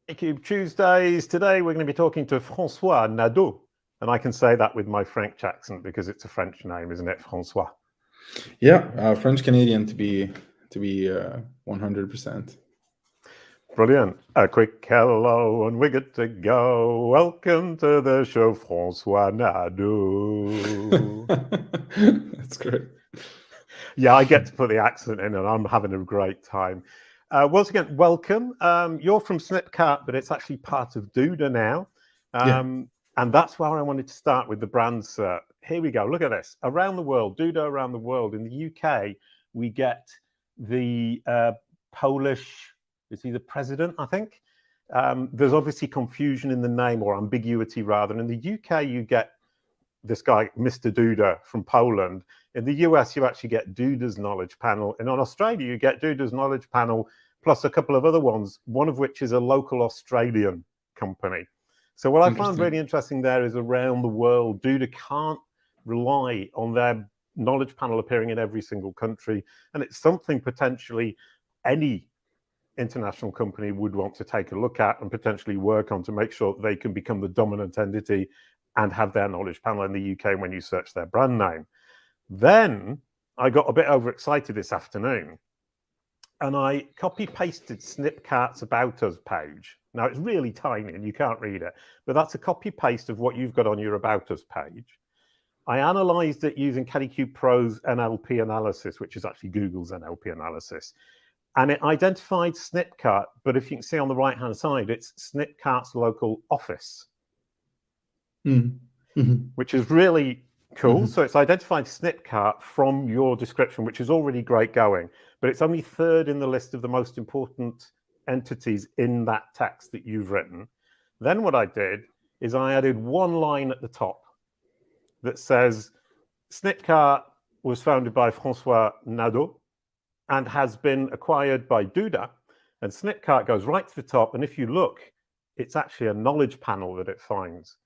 Kalicube Tuesdays. Today we're going to be talking to François Nadeau. And I can say that with my French accent because it's a French name, isn't it, François? Yeah, French Canadian to be 100%. Brilliant. A quick hello and we're good to go. Welcome to the show, François Nadeau. That's great. Yeah, I get to put the accent in and I'm having a great time. Once again, welcome. You're from Snipcart, but it's actually part of Duda now. And that's where I wanted to start with the From SERP. Here we go. Look at this. Around the world, Duda around the world. In the UK, we get the Polish, is he the president, I think? There's obviously confusion in the name, or ambiguity rather. In the UK, you get this guy, Mr. Duda from Poland. In the US, you actually get Duda's Knowledge Panel. And in Australia, you get Duda's Knowledge Panel, plus a couple of other ones, one of which is a local Australian company. So what I found really interesting there is around the world, Duda can't rely on their knowledge panel appearing in every single country. And it's something potentially any international company would want to take a look at and potentially work on to make sure that they can become the dominant entity and have their knowledge panel in the UK when you search their brand name. Then I got a bit overexcited this afternoon and I copy-pasted Snipcart's About Us page. Now, it's really tiny and you can't read it, but that's a copy-paste of what you've got on your About Us page. I analyzed it using Kalicube Pro's NLP analysis, which is actually Google's NLP analysis. And it identified Snipcart, but if you can see on the right-hand side, it's Snipcart's local office, which is really cool. So it's identified Snipcart from your description, which is already great going, but it's only third in the list of the most important entities in that text that you've written. Then what I did is I added one line at the top that says, Snipcart was founded by François Nadeau and has been acquired by Duda. And Snipcart goes right to the top. And if you look, it's actually a knowledge panel that it finds.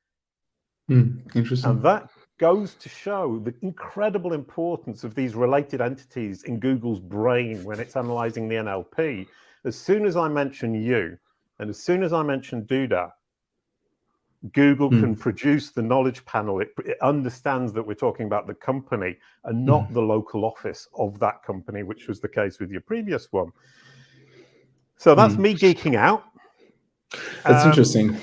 Interesting. And that goes to show the incredible importance of these related entities in Google's brain when it's analyzing the NLP. As soon as I mention you, and as soon as I mention Duda, Google can produce the knowledge panel. It understands that we're talking about the company and not the local office of that company, which was the case with your previous one. So that's me geeking out. That's interesting.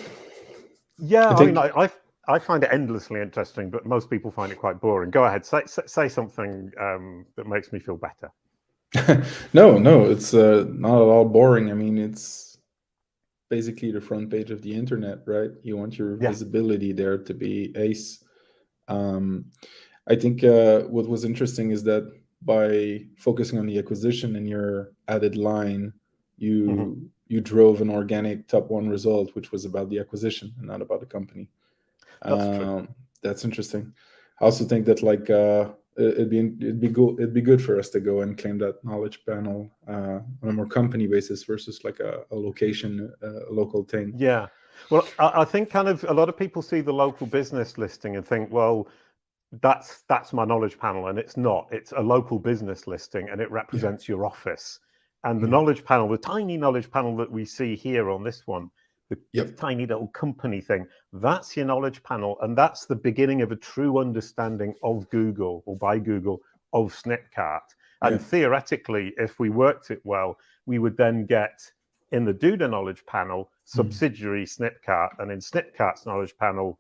Yeah, I find it endlessly interesting, but most people find it quite boring. Go ahead, say something that makes me feel better. No, it's not at all boring. I mean, it's basically the front page of the internet, right? You want your visibility there to be ace. I think what was interesting is that by focusing on the acquisition in your added line, you drove an organic top one result, which was about the acquisition and not about the company. That's true. That's interesting. I also think that it'd be good for us to go and claim that knowledge panel on a more company basis versus like a location, a local thing. Yeah. Well, I think kind of a lot of people see the local business listing and think, well, that's my knowledge panel, and it's not. It's a local business listing and it represents your office. And the knowledge panel, the tiny knowledge panel that we see here on this one, the tiny little company thing, that's your knowledge panel. And that's the beginning of a true understanding of Google, or by Google, of Snipcart. And theoretically, if we worked it well, we would then get in the Duda knowledge panel, subsidiary Snipcart. And in Snipcart's knowledge panel,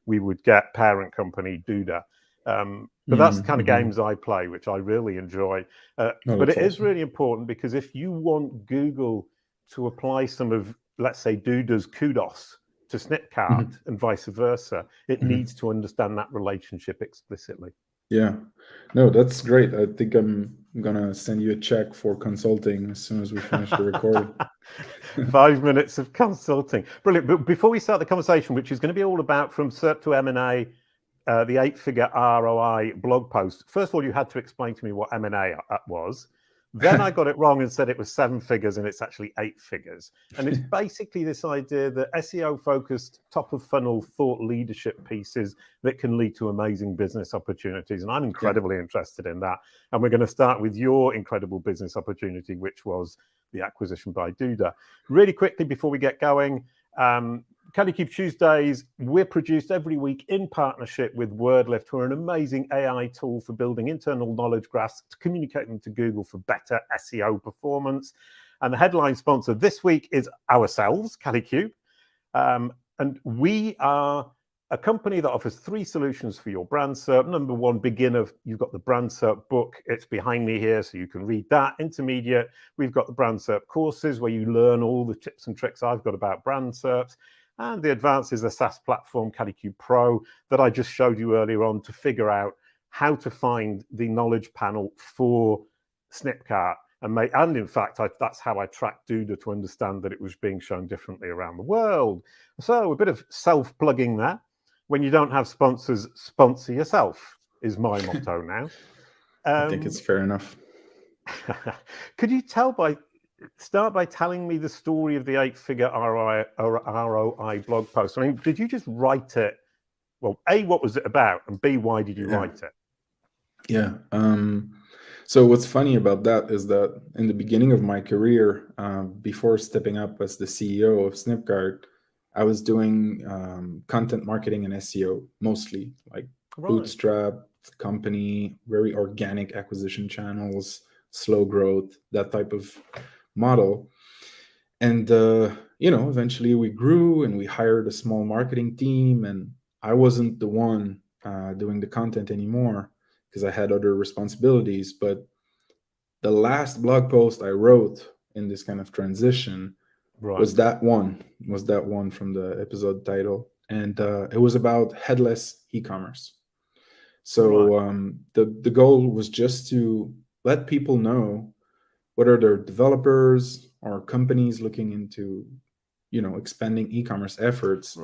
we would get parent company Duda. But that's the kind of games I play, which I really enjoy. But it is really important because if you want Google to apply some of, let's say, Duda's kudos to Snipcart and vice versa, it needs to understand that relationship explicitly. Yeah, no, that's great. I think I'm gonna send you a check for consulting as soon as we finish the recording. 5 minutes of consulting. Brilliant. But before we start the conversation, which is going to be all about From SERP to M&A, the 8-figure ROI blog post, first of all, you had to explain to me what M&A was. Then I got it wrong and said it was 7 figures, and it's actually 8 figures. And it's basically this idea that SEO-focused, top-of-funnel thought leadership pieces that can lead to amazing business opportunities. And I'm incredibly interested in that. And we're going to start with your incredible business opportunity, which was the acquisition by Duda. Really quickly, before we get going, Kalicube Tuesdays, we're produced every week in partnership with Wordlift, who are an amazing AI tool for building internal knowledge graphs to communicate them to Google for better SEO performance. And the headline sponsor this week is ourselves, Kalicube. And we are a company that offers 3 solutions for your brand SERP. Number 1, beginner, you've got the brand SERP book. It's behind me here, so you can read that. Intermediate, we've got the brand SERP courses where you learn all the tips and tricks I've got about brand SERPs. And the advanced is a SaaS platform, Kalicube Pro, that I just showed you earlier on to figure out how to find the knowledge panel for Snipcart. And in fact, that's how I tracked Duda to understand that it was being shown differently around the world. So a bit of self-plugging there. When you don't have sponsors, sponsor yourself is my motto now. I think it's fair enough. Could you start by telling me the story of the 8-figure ROI blog post? I mean, did you just write it? Well, A, what was it about? And B, why did you write it? Yeah. So what's funny about that is that in the beginning of my career, before stepping up as the CEO of Snipcart, I was doing content marketing and SEO mostly, like bootstrap company, very organic acquisition channels, slow growth, that type of model. And eventually we grew and we hired a small marketing team, and I wasn't the one doing the content anymore because I had other responsibilities. But the last blog post I wrote in this kind of transition was that one from the episode title, and it was about headless e-commerce. So the goal was just to let people know whether they're developers or companies looking into, expanding e-commerce efforts,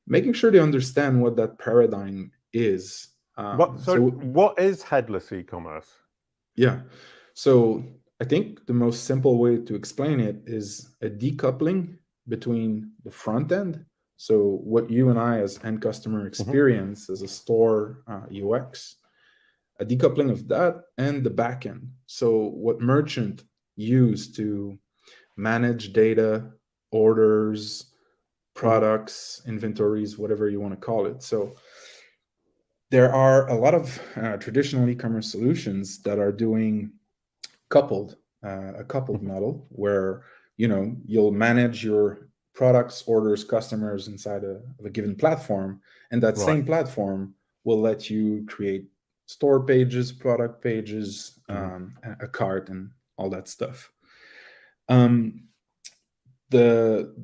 making sure they understand what that paradigm is. What is headless e-commerce? Yeah. So I think the most simple way to explain it is a decoupling between the front end. So what you and I as end customer experience as a store UX, a decoupling of that, and the back end. So what merchant use to manage data, orders, products, inventories, whatever you want to call it. So there are a lot of traditional e-commerce solutions that are doing a coupled model where you'll manage your products, orders, customers inside of a given platform, and that same platform will let you create store pages, product pages, a cart, and all that stuff. The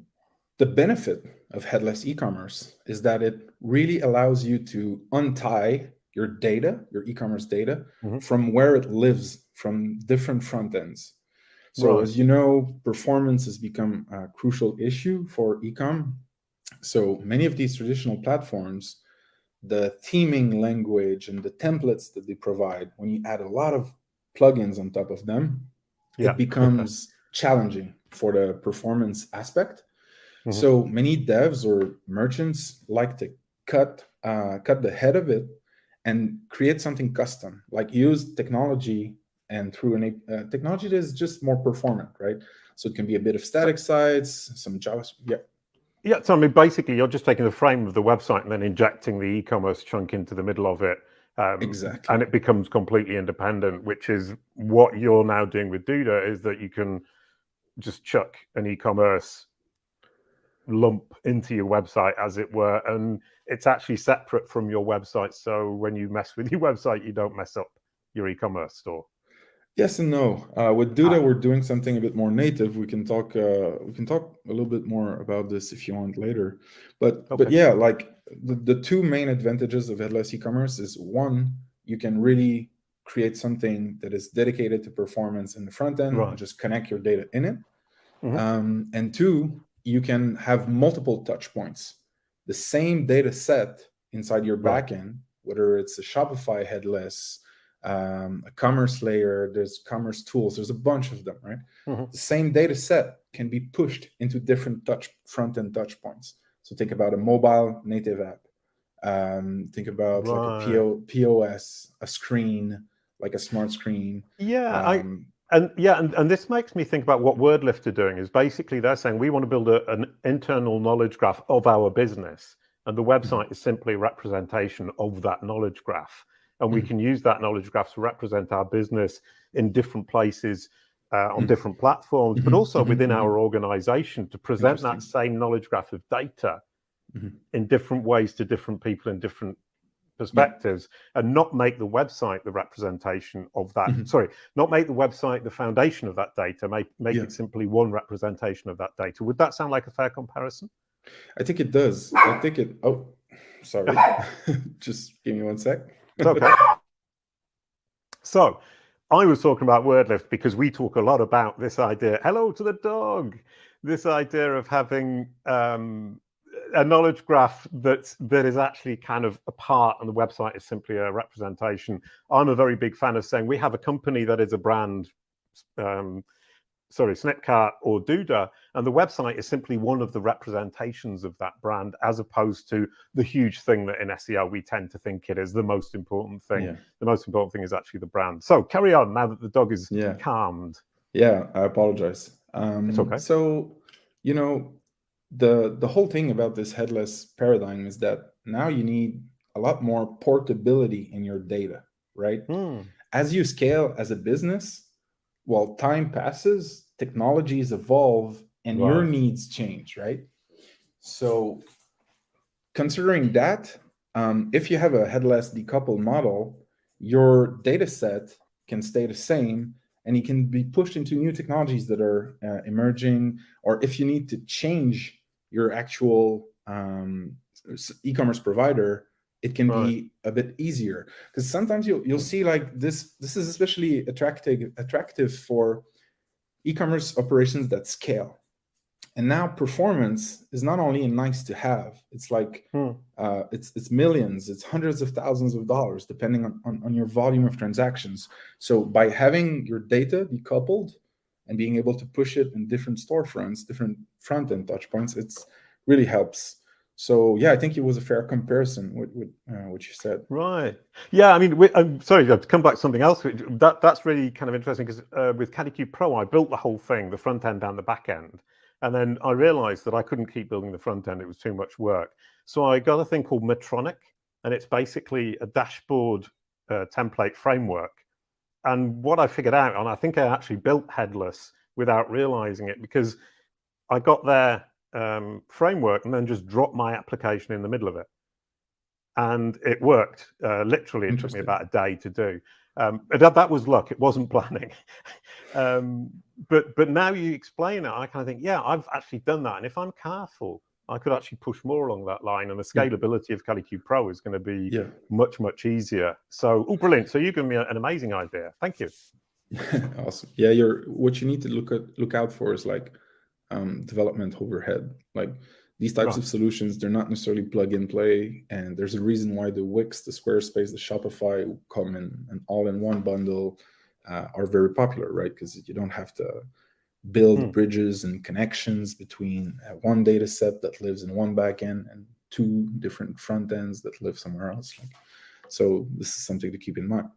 benefit of headless e-commerce is that it really allows you to untie your data, your e-commerce data, from where it lives, from different front ends. So as you know, performance has become a crucial issue for e-com. So many of these traditional platforms, the theming language and the templates that they provide, when you add a lot of plugins on top of them, it becomes challenging for the performance aspect. So many devs or merchants like to cut the head of it and create something custom, like use technology and through technology that is just more performant, right? So it can be a bit of static sites, some JavaScript. Yeah, so I mean, basically, you're just taking the frame of the website and then injecting the e-commerce chunk into the middle of it. Exactly. And it becomes completely independent, which is what you're now doing with Duda, is that you can just chuck an e-commerce lump into your website, as it were, and it's actually separate from your website. So when you mess with your website, you don't mess up your e-commerce store. Yes and no. With Duda, we're doing something a bit more native. We can talk a little bit more about this if you want later. But yeah, like the two main advantages of headless e-commerce is, one, you can really create something that is dedicated to performance in the front end and just connect your data in it. And two, you can have multiple touch points. The same data set inside your backend, whether it's a Shopify headless, a commerce layer, there's commerce tools, there's a bunch of them, right? Mm-hmm. The same data set can be pushed into different front-end touch points. So think about a mobile native app. Think about like a POS, a screen, like a smart screen. Yeah, and this makes me think about what Wordlift are doing. Is basically they're saying we want to build an internal knowledge graph of our business, and the website is simply a representation of that knowledge graph. And we can use that knowledge graph to represent our business in different places, on different platforms, but also within our organization to present that same knowledge graph of data in different ways to different people in different perspectives, and not make the website the representation of that. Sorry, not make the website the foundation of that data. Make it simply one representation of that data. Would that sound like a fair comparison? I think it does. I think it. Oh, sorry. Just give me one sec. It's okay. So, I was talking about Wordlift because we talk a lot about this idea. Hello to the dog. This idea of having a knowledge graph that is actually kind of a part, and the website is simply a representation. I'm a very big fan of saying we have a company that is a brand, Snipcart or Duda, and the website is simply one of the representations of that brand, as opposed to the huge thing that in SEO we tend to think it is the most important thing. Yeah. The most important thing is actually the brand. So carry on now that the dog is calmed. Yeah, I apologize. It's okay. So, you know, the whole thing about this headless paradigm is that now you need a lot more portability in your data, right? As you scale as a business, while time passes, technologies evolve and your needs change, right? So considering that, if you have a headless decoupled model, your data set can stay the same, and it can be pushed into new technologies that are emerging, or if you need to change your actual e-commerce provider, it can be a bit easier. Because sometimes you'll see like this is especially attractive for e-commerce operations that scale. And now performance is not only a nice to have, it's like it's millions, it's hundreds of thousands of dollars, depending on your volume of transactions. So by having your data decoupled and being able to push it in different storefronts, different front-end touch points, it's really helps. So yeah, I think it was a fair comparison with what you said. Right. Yeah, I mean, I'm sorry to come back to something else. That's really kind of interesting because with Kalicube Pro, I built the whole thing, the front end and the back end. And then I realized that I couldn't keep building the front end. It was too much work. So I got a thing called Metronic, and it's basically a dashboard template framework. And what I figured out, and I think I actually built Headless without realizing it, because I got their framework and then just dropped my application in the middle of it. And it worked. Literally, it took me about a day to do. That was luck. It wasn't planning. But now you explain it, I kind of think, yeah, I've actually done that. And if I'm careful, I could actually push more along that line. And the scalability of Kalicube Pro is going to be much, much easier. So, brilliant. So you gave me an amazing idea. Thank you. Awesome. Yeah, what you need to look out for is like development overhead. Like these types of solutions, they're not necessarily plug and play. And there's a reason why the Wix, the Squarespace, the Shopify come in an all-in-one bundle are very popular, right? Because you don't have to build bridges and connections between one data set that lives in one backend and two different front ends that live somewhere else. So this is something to keep in mind.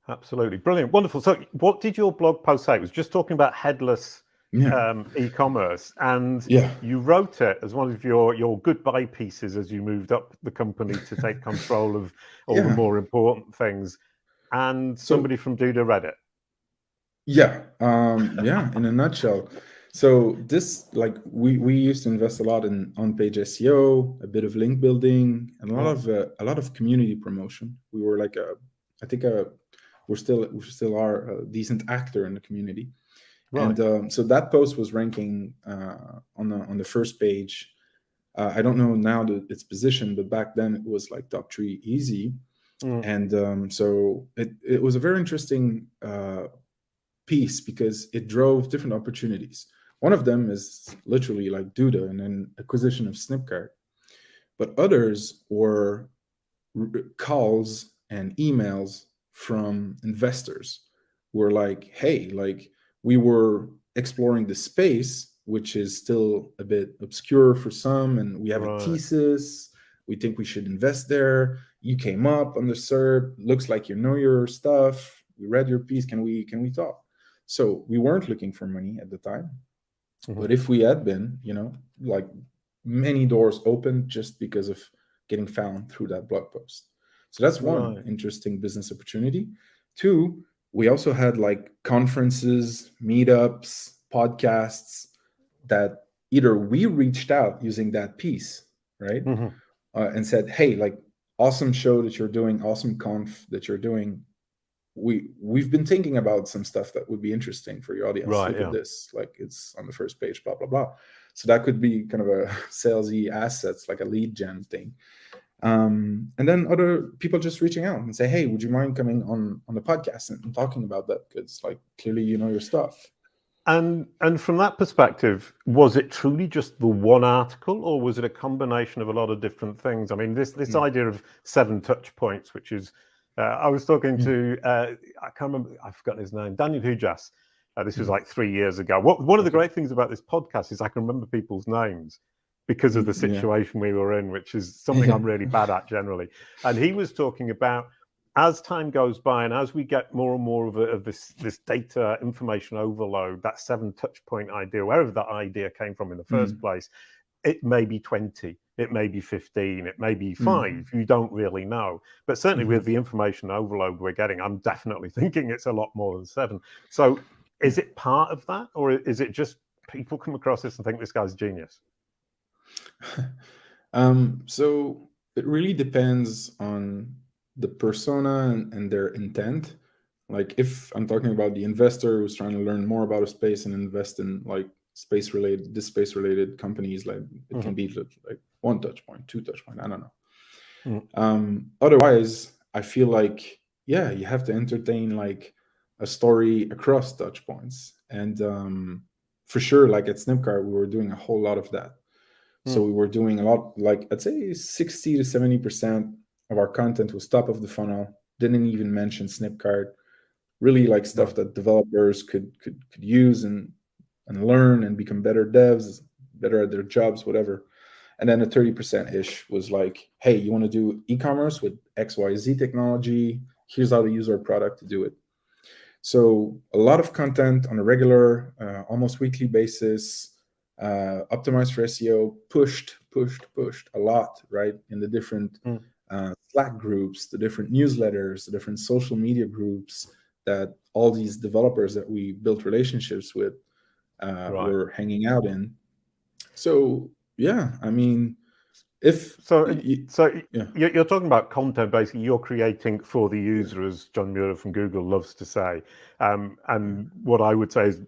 Absolutely. Brilliant. Wonderful. So what did your blog post say? It was just talking about headless e-commerce, and you wrote it as one of your goodbye pieces as you moved up the company to take control of all the more important things. And somebody from Duda read it. In a nutshell. So this, like, we used to invest a lot in on-page SEO, a bit of link building, and a lot of community promotion. We were like we still are a decent actor in the community. Right. And so that post was ranking on the first page. I don't know now its position, but back then it was like top 3 easy. And so it was a very interesting piece because it drove different opportunities. One of them is literally like Duda and an acquisition of Snipcart, but others were calls and emails from investors who were like, hey, like we were exploring the space, which is still a bit obscure for some, and we have a thesis. We think we should invest there. You came up on the SERP. Looks like you know your stuff. We read your piece. Can we talk? So we weren't looking for money at the time. But if we had been, like many doors opened just because of getting found through that blog post. So that's one interesting business opportunity. Two, we also had like conferences, meetups, podcasts that either we reached out using that piece, right? And said, hey, like awesome show that you're doing, awesome conf that you're doing. We've been thinking about some stuff that would be interesting for your audience. Look at this, like it's on the first page, blah, blah, blah. So that could be kind of a salesy assets, like a lead gen thing. And then other people just reaching out and say, hey, would you mind coming on the podcast and talking about that? Because like clearly you know your stuff. And from that perspective, was it truly just the one article, or was it a combination of a lot of different things? I mean, this idea of 7 touch points, which is, I was talking to, I can't remember, I've forgotten his name, Daniel Hujas. This was like 3 years ago. One of the great things about this podcast is I can remember people's names because of the situation we were in, which is something I'm really bad at generally. And he was talking about, as time goes by and as we get more and more of this data information overload, that 7 touch point idea, wherever that idea came from in the first place, it may be 20, it may be 15, it may be 5, you don't really know. But certainly with the information overload we're getting, I'm definitely thinking it's a lot more than 7. So is it part of that, or is it just people come across this and think this guy's genius? So it really depends on the persona and their intent. Like if I'm talking about the investor who's trying to learn more about a space and invest in like space related companies, like it can be like 1 touch point, 2 touch point, I don't know. Otherwise, I feel like, yeah, you have to entertain like a story across touch points. And for sure, like at Snipcart, we were doing a whole lot of that. So we were doing a lot, like I'd say 60 to 70% of our content was top of the funnel, didn't even mention Snipcart, really like stuff that developers could use and learn and become better devs, better at their jobs, whatever. And then a 30%-ish was like, hey, you want to do e-commerce with XYZ technology? Here's how to use our product to do it. So a lot of content on a regular, almost weekly basis, optimized for SEO, pushed a lot, right? In the different Slack groups, the different newsletters, the different social media groups that all these developers that we built relationships with were hanging out in. So yeah, I mean, you're talking about content, basically you're creating for the user, as John Muir from Google loves to say. And what I would say is,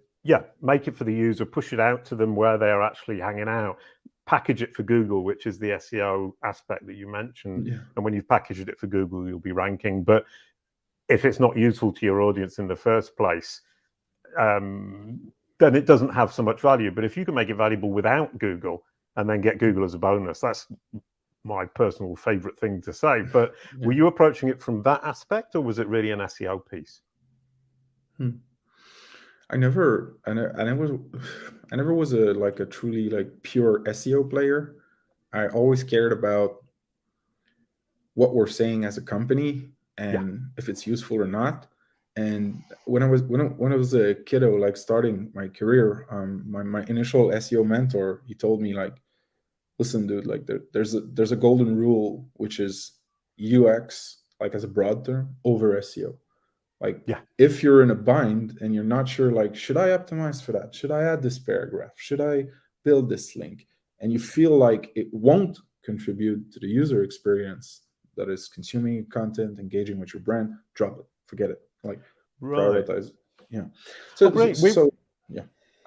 make it for the user, push it out to them where they're actually hanging out, package it for Google, which is the SEO aspect that you mentioned. And when you've packaged it for Google, you'll be ranking. But if it's not useful to your audience in the first place, then it doesn't have so much value. But if you can make it valuable without Google and then get Google as a bonus, that's my personal favorite thing to say. But were you approaching it from that aspect, or was it really an SEO piece? I never was a truly like pure SEO player. I always cared about what we're saying as a company and if it's useful or not. And when I was a kiddo, like starting my career, my initial SEO mentor, he told me like, listen, dude, like there's a golden rule, which is UX, like as a broad term, over SEO. Like if you're in a bind and you're not sure, like, should I optimize for that? Should I add this paragraph? Should I build this link? And you feel like it won't contribute to the user experience that is consuming content, engaging with your brand, drop it, forget it. Like prioritize.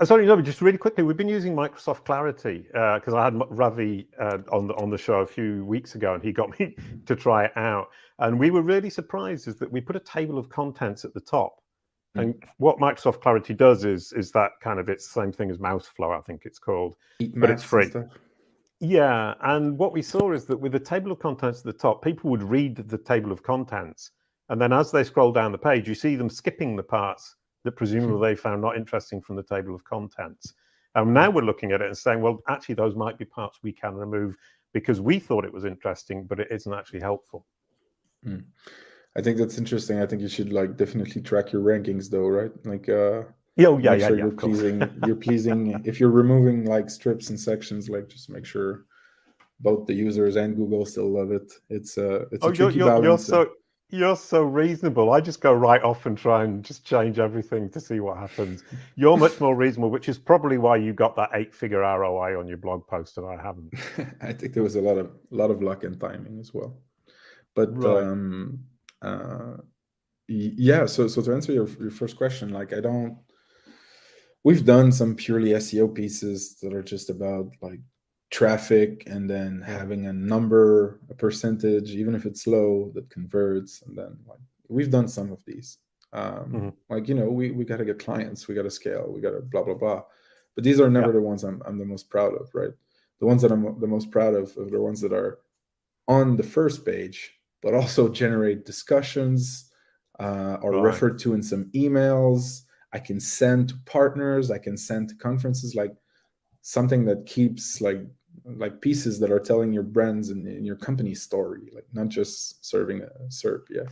Sorry, no, but just really quickly, we've been using Microsoft Clarity because I had Ravi on the show a few weeks ago, and he got me to try it out. And we were really surprised is that we put a table of contents at the top. And what Microsoft Clarity does is that kind of, it's the same thing as Mouseflow, I think it's called, but it's free. Yeah, and what we saw is that with the table of contents at the top, people would read the table of contents And then as they scroll down the page, you see them skipping the parts that presumably they found not interesting from the table of contents. Now we're looking at it and saying, well, actually, those might be parts we can remove because we thought it was interesting, but it isn't actually helpful. I think that's interesting. I think you should like definitely track your rankings though, right? Like Make sure you're pleasing if you're removing like strips and sections, like just make sure both the users and Google still love it. It's a tricky balance. You're so reasonable. I just go right off and try and just change everything to see what happens. You're much more reasonable, which is probably why you got that 8-figure ROI on your blog post and I haven't. I think there was a lot of luck and timing as well. But right. Yeah, so to answer your first question, like we've done some purely SEO pieces that are just about like traffic and then having a number, a percentage, even if it's low, that converts. And then like we've done some of these. Like, we got to get clients, we got to scale, we got to blah, blah, blah. But these are never the ones I'm the most proud of, right? The ones that I'm the most proud of are the ones that are on the first page, but also generate discussions or referred to in some emails. I can send to partners, I can send to conferences, like something that keeps like pieces that are telling your brands and your company's story, like not just serving a SERP. Yeah.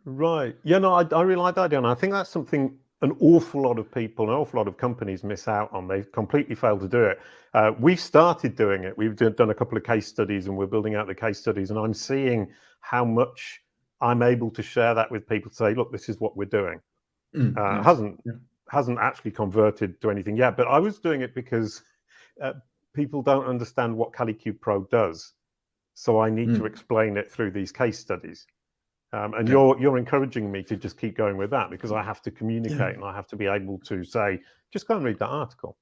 Right. Yeah, no, I really like that idea. And I think that's something an awful lot of people, an awful lot of companies miss out on. They've completely failed to do it. We've started doing it. We've done a couple of case studies and we're building out the case studies. And I'm seeing how much I'm able to share that with people to say, look, this is what we're doing. Hasn't actually converted to anything yet, but I was doing it because people don't understand what Kalicube Pro does. So I need to explain it through these case studies. And you're encouraging me to just keep going with that because I have to communicate and I have to be able to say, just go and read that article.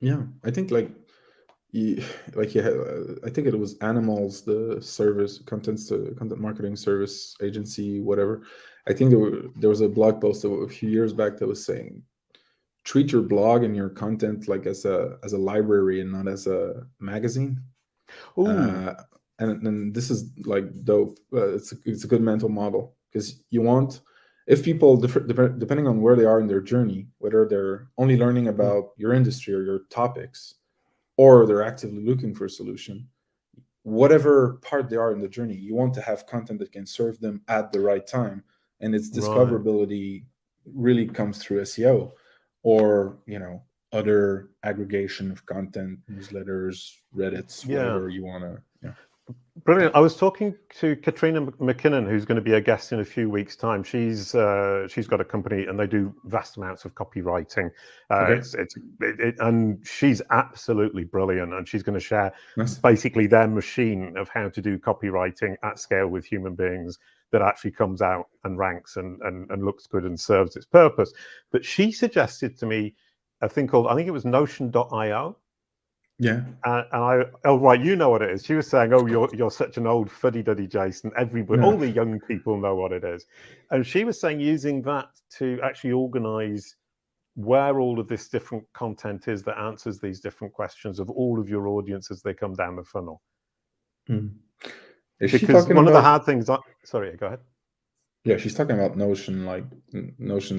Yeah, I think I think it was Animals, the content marketing service agency, whatever. I think there was a blog post a few years back that was saying, treat your blog and your content like as a library and not as a magazine. And this is like dope. It's a good mental model because you want, if people, depending on where they are in their journey, whether they're only learning about your industry or your topics, or they're actively looking for a solution, whatever part they are in the journey, you want to have content that can serve them at the right time. And its discoverability really comes through SEO or, other aggregation of content, newsletters, Reddits, whatever you want to. Brilliant. I was talking to Katrina McKinnon, who's going to be a guest in a few weeks' time. She's got a company and they do vast amounts of copywriting. And she's absolutely brilliant. And she's going to share basically their machine of how to do copywriting at scale with human beings that actually comes out and ranks and looks good and serves its purpose. But she suggested to me a thing called, I think it was Notion.io. Yeah. Right, you know what it is. She was saying, oh, you're such an old fuddy-duddy, Jason. Everybody, all the young people know what it is. And she was saying using that to actually organize where all of this different content is that answers these different questions of all of your audience as they come down the funnel. Because one of the hard things... Sorry, go ahead. Yeah, she's talking about Notion, like Notion,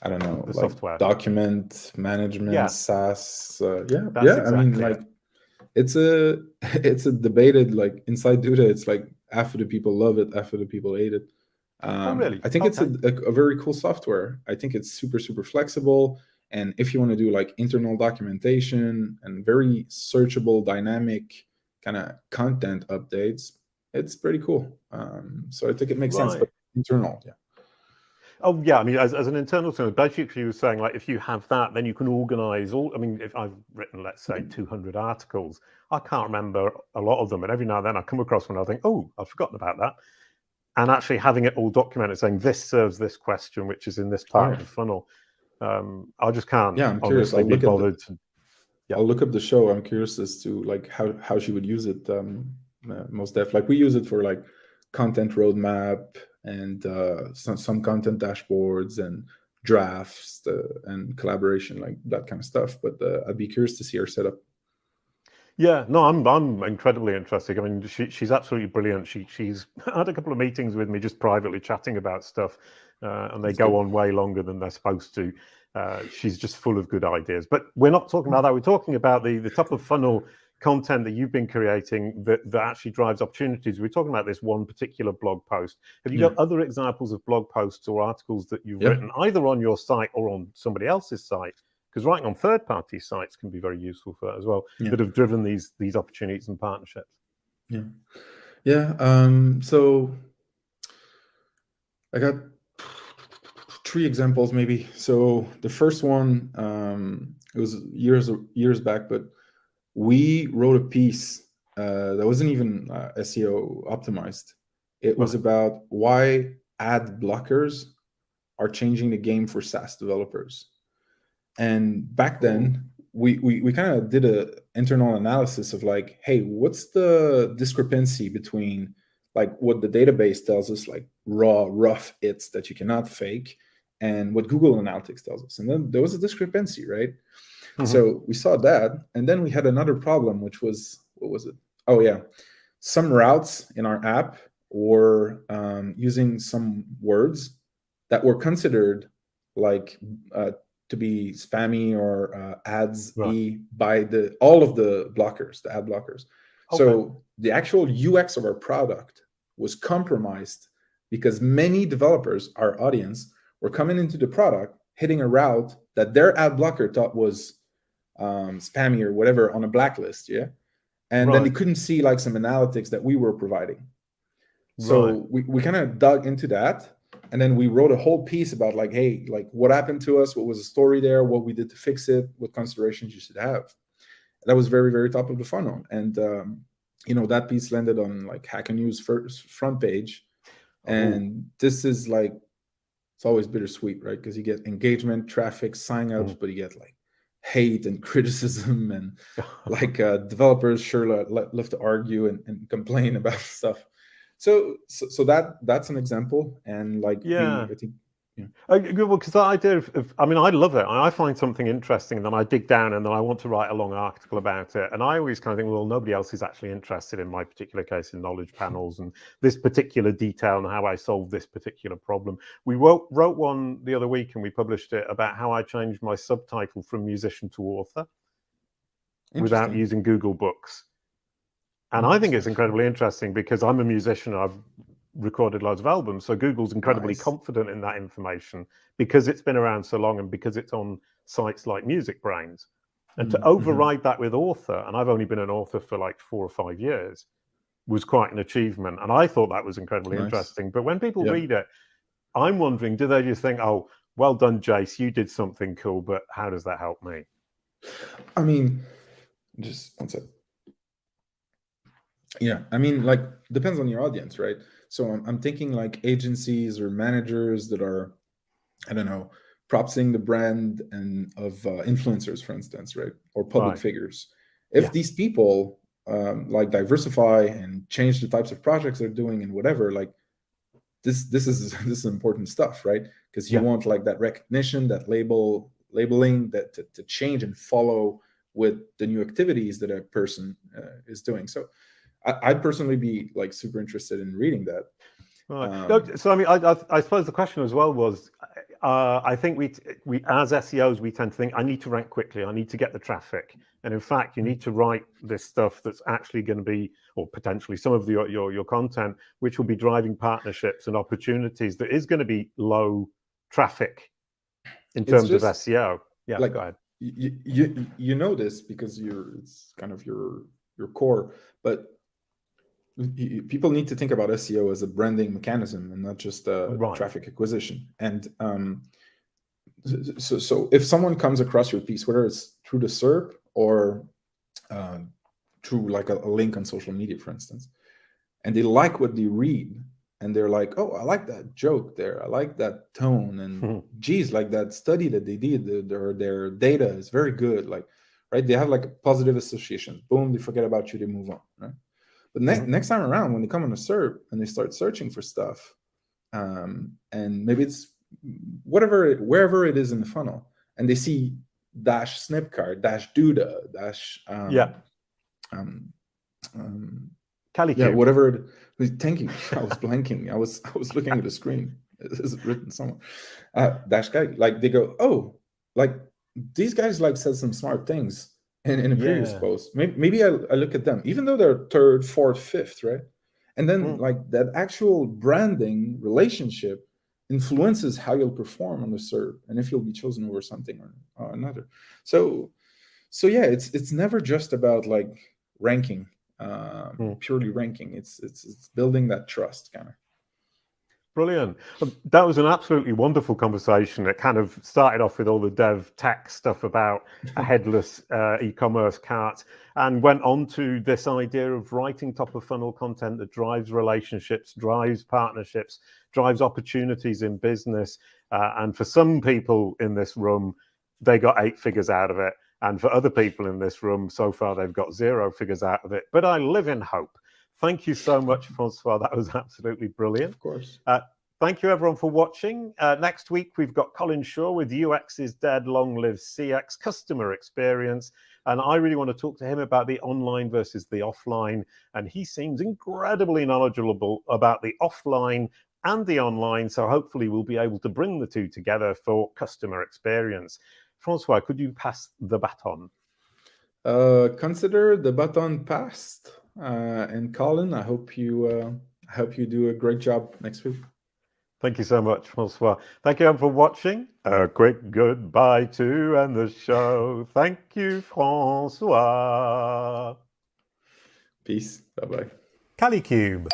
I don't know, the like software, document management, SaaS. Exactly I mean, like it's a debated, like inside Duda, it's like half of the people love it, half of the people hate it. Really? I think it's a very cool software. I think it's super, super flexible. And if you want to do like internal documentation and very searchable, dynamic kind of content updates, it's pretty cool. So I think it makes sense, but internal, Oh yeah, I mean, as an internal thing, basically you were saying like if you have that, then you can organize all. I mean, if I've written, let's say, 200 articles, I can't remember a lot of them, and every now and then I come across one, I think, oh, I've forgotten about that, and actually having it all documented, saying this serves this question, which is in this part of the funnel. I just can't. Yeah, I'm curious. I'll look up the show. I'm curious as to like how she would use it. Most definitely, like we use it for like content roadmap and some content dashboards and drafts and collaboration, like that kind of stuff. But I'd be curious to see her setup. Yeah, no, I'm incredibly interested. I mean, she's absolutely brilliant. She's had a couple of meetings with me just privately chatting about stuff, and they That's go good. on way longer than they're supposed to. She's just full of good ideas. But we're not talking about that. We're talking about the top of funnel content that you've been creating that actually drives opportunities. We're talking about this one particular blog post. Have you Yeah. got other examples of blog posts or articles that you've Yeah. written either on your site or on somebody else's site? Because writing on third-party sites can be very useful for that as well, Yeah. that have driven these opportunities and partnerships. Yeah. Yeah. So I got 3 examples maybe. So the first one, it was years back, but we wrote a piece that wasn't even SEO optimized. It was about why ad blockers are changing the game for SaaS developers. And back then, we kind of did a internal analysis of like, hey, what's the discrepancy between like what the database tells us, like rough hits that you cannot fake, and what Google Analytics tells us. And then there was a discrepancy, right? Mm-hmm. So we saw that, and then we had another problem, which was, what was it? Oh yeah, some routes in our app were using some words that were considered like to be spammy or ads-y by all of the blockers, the ad blockers. Okay. So the actual UX of our product was compromised because many developers, our audience, were coming into the product, hitting a route that their ad blocker thought was spammy or whatever on a blacklist, yeah? And then they couldn't see like some analytics that we were providing. So we kind of dug into that, and then we wrote a whole piece about like, hey, like what happened to us, what was the story there, what we did to fix it, what considerations you should have. That was very, very top of the funnel. And that piece landed on like Hacker News first front page. And this is like, it's always bittersweet, right? Because you get engagement, traffic, signups, but you get like hate and criticism, and like developers sure love to argue and complain about stuff. So that's an example, and like I think. Yeah. Good, well, because that idea of, I mean, I love it. I find something interesting, and then I dig down, and then I want to write a long article about it. And I always kind of think, well, nobody else is actually interested in my particular case in knowledge panels and this particular detail and how I solve this particular problem. We wrote one the other week, and we published it about how I changed my subtitle from musician to author without using Google Books. And I think it's incredibly interesting because I'm a musician. I've recorded loads of albums, so Google's incredibly confident in that information because it's been around so long and because it's on sites like Music Brains. And to override that with author, and I've only been an author for like 4 or 5 years, was quite an achievement. And I thought that was incredibly interesting. But when people read it, I'm wondering, do they just think, oh, well done, Jace, you did something cool, but how does that help me? I mean, just one second. Yeah, I mean, like, depends on your audience, right? So I'm thinking like agencies or managers that are, I don't know, propsing the brand and of influencers, for instance, right? Or public figures. If these people like diversify and change the types of projects they're doing and whatever, like this is important stuff, right? Because you want like that recognition, that labeling, that to change and follow with the new activities that a person is doing. So I'd personally be like super interested in reading that. So I mean, I suppose the question as well was, I think we as SEOs we tend to think I need to rank quickly, I need to get the traffic, and in fact you need to write this stuff that's actually going to be, or potentially some of your content, which will be driving partnerships and opportunities that is going to be low traffic in terms of SEO. Yeah, like, go ahead. You know this because it's kind of your core, but people need to think about SEO as a branding mechanism and not just traffic acquisition. And so if someone comes across your piece, whether it's through the SERP or through like a link on social media, for instance, and they like what they read, and they're like, oh, I like that joke there, I like that tone, and geez, like that study that they did, their data is very good, like, right? They have like a positive association. Boom, they forget about you, they move on, right? But next time around, when they come on a SERP and they start searching for stuff, and maybe it's wherever it is in the funnel, and they see -Snipcart, -Duda, Kalicube. whatever. Thank you. I was blanking. I was looking at the screen. Is it written somewhere? Dash guy. Like they go, oh, like these guys like said some smart things in a previous post. Maybe I look at them, even though they're third, fourth, fifth, right? And then like that actual branding relationship influences how you'll perform on the SERP and if you'll be chosen over something or another. So yeah, it's never just about like ranking, purely ranking. It's building that trust, kind of. Brilliant. That was an absolutely wonderful conversation. It kind of started off with all the dev tech stuff about a headless e-commerce cart and went on to this idea of writing top of funnel content that drives relationships, drives partnerships, drives opportunities in business. And for some people in this room, they got 8 figures out of it. And for other people in this room, so far, they've got 0 figures out of it. But I live in hope. Thank you so much, François. That was absolutely brilliant. Of course. Thank you, everyone, for watching. Next week, we've got Colin Shaw with UX is Dead, Long Live CX, customer experience. And I really want to talk to him about the online versus the offline. And he seems incredibly knowledgeable about the offline and the online. So hopefully we'll be able to bring the two together for customer experience. François, could you pass the baton? Consider the baton passed. And Colin, I hope you do a great job next week. Thank you so much, François. Thank you everyone for watching. A quick goodbye to end the show. Thank you, François. Peace. Bye-bye. Kalicube.